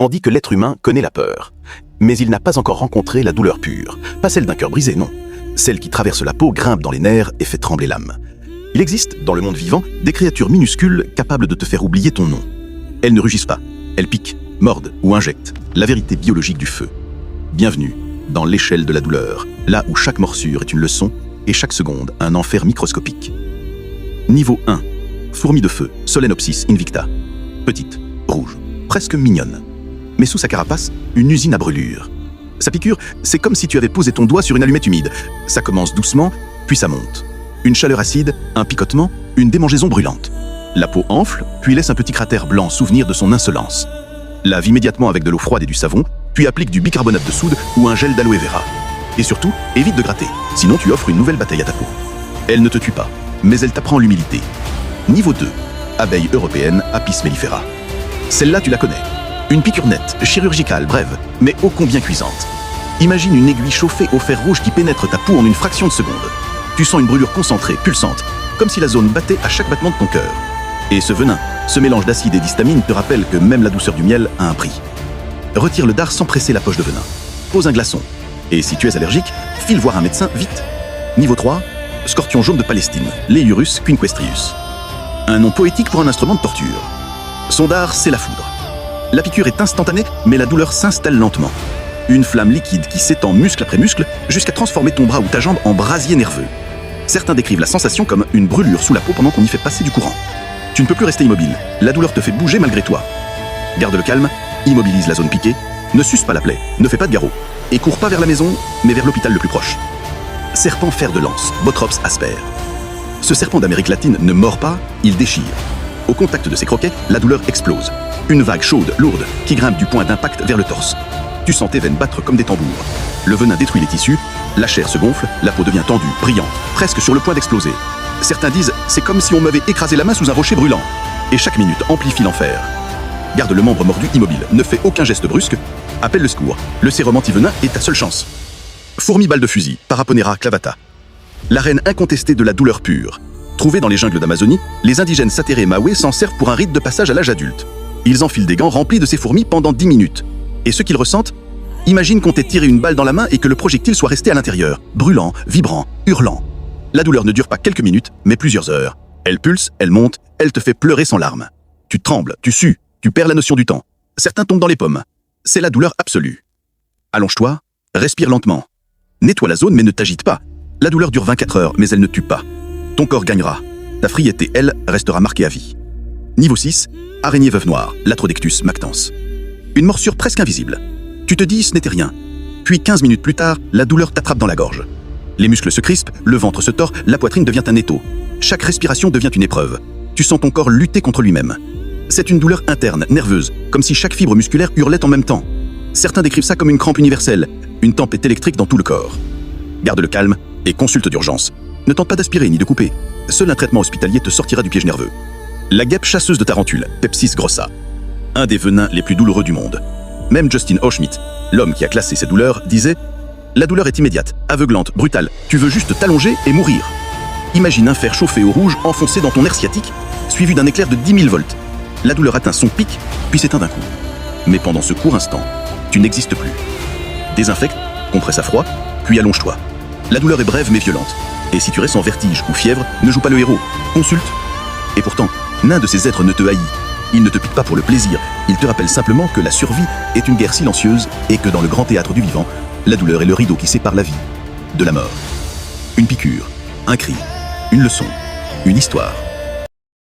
On dit que l'être humain connaît la peur. Mais il n'a pas encore rencontré la douleur pure. Pas celle d'un cœur brisé, non. Celle qui traverse la peau, grimpe dans les nerfs et fait trembler l'âme. Il existe, dans le monde vivant, des créatures minuscules capables de te faire oublier ton nom. Elles ne rugissent pas. Elles piquent, mordent ou injectent. La vérité biologique du feu. Bienvenue dans l'échelle de la douleur, là où chaque morsure est une leçon et chaque seconde un enfer microscopique. Niveau 1. Fourmi de feu, Solenopsis invicta. Petite, rouge, presque mignonne. Mais sous sa carapace, une usine à brûlure. Sa piqûre, c'est comme si tu avais posé ton doigt sur une allumette humide. Ça commence doucement, puis ça monte. Une chaleur acide, un picotement, une démangeaison brûlante. La peau enfle, puis laisse un petit cratère blanc souvenir de son insolence. Lave immédiatement avec de l'eau froide et du savon, puis applique du bicarbonate de soude ou un gel d'aloe vera. Et surtout, évite de gratter, sinon tu offres une nouvelle bataille à ta peau. Elle ne te tue pas, mais elle t'apprend l'humilité. Niveau 2. Abeille européenne Apis mellifera. Celle-là, tu la connais. Une piqûre nette, chirurgicale, brève, mais ô combien cuisante. Imagine une aiguille chauffée au fer rouge qui pénètre ta peau en une fraction de seconde. Tu sens une brûlure concentrée, pulsante, comme si la zone battait à chaque battement de ton cœur. Et ce venin, ce mélange d'acide et d'histamine te rappelle que même la douceur du miel a un prix. Retire le dard sans presser la poche de venin. Pose un glaçon. Et si tu es allergique, file voir un médecin vite. Niveau 3, scorpion jaune de Palestine, Leiurus quinquestrius. Un nom poétique pour un instrument de torture. Son dard, c'est la foudre. La piqûre est instantanée, mais la douleur s'installe lentement. Une flamme liquide qui s'étend muscle après muscle jusqu'à transformer ton bras ou ta jambe en brasier nerveux. Certains décrivent la sensation comme une brûlure sous la peau pendant qu'on y fait passer du courant. Tu ne peux plus rester immobile, la douleur te fait bouger malgré toi. Garde le calme, immobilise la zone piquée, ne suce pas la plaie, ne fais pas de garrot, et cours pas vers la maison, mais vers l'hôpital le plus proche. Serpent fer de lance, Botrops asper. Ce serpent d'Amérique latine ne mord pas, il déchire. Au contact de ses croquets, la douleur explose. Une vague chaude, lourde, qui grimpe du point d'impact vers le torse. Tu sens tes veines battre comme des tambours. Le venin détruit les tissus, la chair se gonfle, la peau devient tendue, brillante, presque sur le point d'exploser. Certains disent « c'est comme si on m'avait écrasé la main sous un rocher brûlant ». Et chaque minute amplifie l'enfer. Garde le membre mordu immobile, ne fais aucun geste brusque, appelle le secours. Le sérum anti-venin est ta seule chance. Fourmi balle de fusil, Paraponera clavata. La reine incontestée de la douleur pure. Trouvée dans les jungles d'Amazonie, les indigènes Satéré Maoué s'en servent pour un rite de passage à l'âge adulte. Ils enfilent des gants remplis de ces fourmis pendant 10 minutes. Et ce qu'ils ressentent? Imagine qu'on t'ait tiré une balle dans la main et que le projectile soit resté à l'intérieur, brûlant, vibrant, hurlant. La douleur ne dure pas quelques minutes, mais plusieurs heures. Elle pulse, elle monte, elle te fait pleurer sans larmes. Tu trembles, tu sues, tu perds la notion du temps. Certains tombent dans les pommes. C'est la douleur absolue. Allonge-toi, respire lentement. Nettoie la zone mais ne t'agite pas. La douleur dure 24 heures, mais elle ne tue pas. Ton corps gagnera. Ta friété, elle, restera marquée à vie. Niveau 6, araignée veuve noire, Latrodectus mactans. Une morsure presque invisible. Tu te dis ce n'était rien. Puis 15 minutes plus tard, la douleur t'attrape dans la gorge. Les muscles se crispent, le ventre se tord, la poitrine devient un étau. Chaque respiration devient une épreuve. Tu sens ton corps lutter contre lui-même. C'est une douleur interne, nerveuse, comme si chaque fibre musculaire hurlait en même temps. Certains décrivent ça comme une crampe universelle, une tempête électrique dans tout le corps. Garde le calme et consulte d'urgence. Ne tente pas d'aspirer ni de couper. Seul un traitement hospitalier te sortira du piège nerveux. La guêpe chasseuse de tarentules, Pepsis grossa. Un des venins les plus douloureux du monde. Même Justin Hochschmidt, l'homme qui a classé ces douleurs, disait « La douleur est immédiate, aveuglante, brutale. Tu veux juste t'allonger et mourir. » Imagine un fer chauffé au rouge enfoncé dans ton nerf sciatique, suivi d'un éclair de 10 000 volts. La douleur atteint son pic, puis s'éteint d'un coup. Mais pendant ce court instant, tu n'existes plus. Désinfecte, compresse à froid, puis allonge-toi. La douleur est brève mais violente. Et si tu ressens vertige ou fièvre, ne joue pas le héros, consulte. Et pourtant, l'un de ces êtres ne te haït. Il ne te pique pas pour le plaisir, il te rappelle simplement que la survie est une guerre silencieuse et que dans le grand théâtre du vivant, la douleur est le rideau qui sépare la vie de la mort. Une piqûre, un cri, une leçon, une histoire.